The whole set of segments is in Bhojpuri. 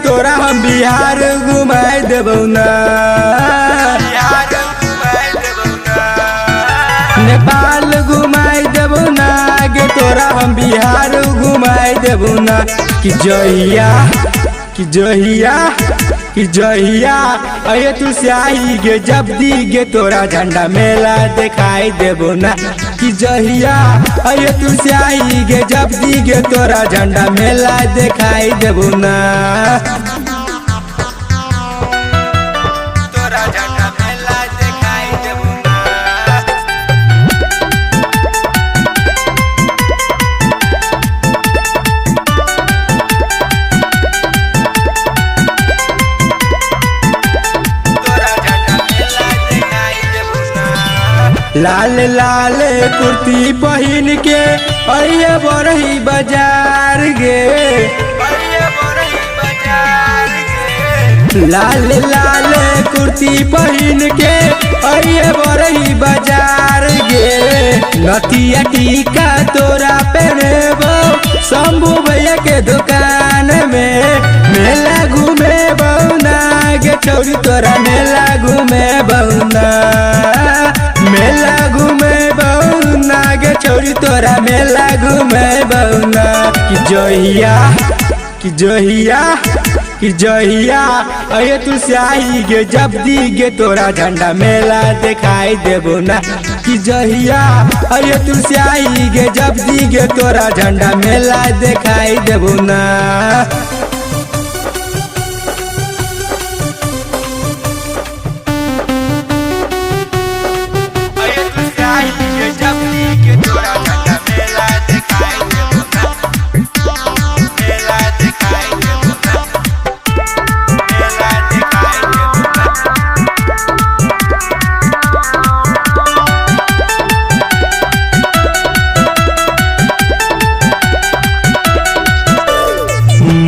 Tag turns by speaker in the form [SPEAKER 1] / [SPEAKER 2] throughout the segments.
[SPEAKER 1] तोरा हम बिहार घुमाई देबौ ना, नेपाल घुमाई देबौ ना गे तोरा हम बिहार घुमाई देबौ ना। कि जहिया अये तू स्याही गे जब दी गे तोरा झंडा मेला दिखाई देबो ना। कि जहिया अये तू स्याही गे जब दी गे तोरा झंडा मेला दिखाई देबो ना। तोरा झंडा मेला दिखाई देबो ना। लाल लाल कुर्ती पहन के अये बरही बाजार गे, लाल लाल कुर्ती पहन के अये बरही बाजार गे। नथिया टीका तोरा पहनेबो शंभू भैया के दुकान में। मेला घूमे बौना गे छौरी तोरा मेला घूमे बौना, मेला घूमे बौना गे छौरी तोरा मेला घूमे बौना। कि जहिया अये तू स्याही गे जब दी गे तोरा झंडा मेला दिखाई देबो ना। कि जहिया अये तू स्याही गे जब दी गे तोरा झंडा मेला दिखाई देबो ना।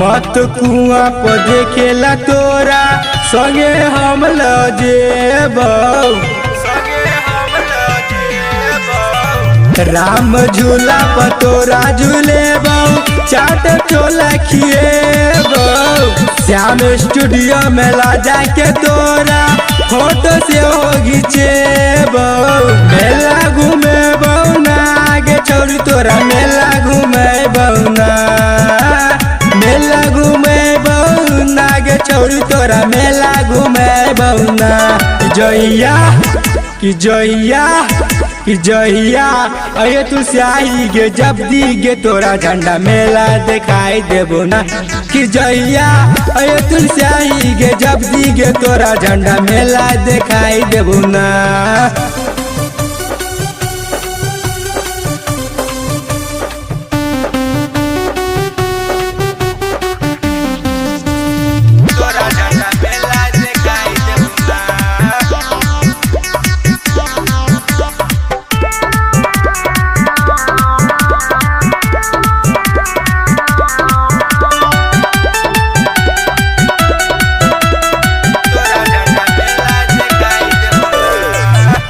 [SPEAKER 1] मत कुआं पर देखेला तोरा संगे हम लजेबौ, राम झूला पर तोरा झूलेबौ चाट चोला खिएबौ। श्याम स्टूडियो में ला जाके तोरा फोटो से हो घिचेबौ। मेला घूमेबौ ना गे छौरी तोरा मेला घूमेबौ ना, मेला घूमेबौ ना गे छौरी तोरा मेला घूमेबौ ना। कि जहिया अये तू स्याही गे जब दी गे तोरा झंडा मेला दिखाई देबो ना। कि जहिया अये तू स्याही गे जब दी गे तोरा झंडा मेला दिखाई देबो ना।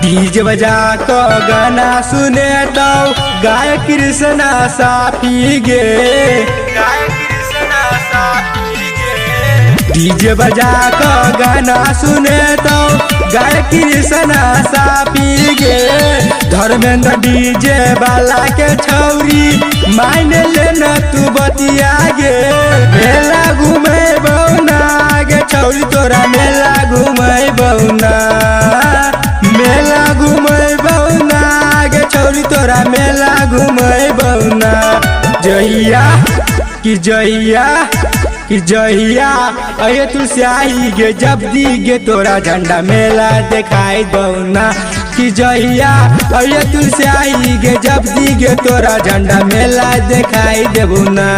[SPEAKER 1] डीजे बजा को गाना सुने तो गाय कृष्णा साफी गे, डीजे बजा को गाना सुने तो गाय कृष्णा साफी गे। धर्मेंद्र डीजे वाला के छौरी मान लेना तू बतिया गे। मेला घूमे बौना गे छौरी तोरा मेला घूमे बौना, मेला घूमे बौना गे छौरी तोरा मेला घूमे बौना। कि जहिया अये तू स्याही गे जब दी गे तोरा झंडा मेला दिखाई बौना। कि जहिया अये तू स्याही गे जब दी गे तोरा झंडा मेला दिखाई देबो ना।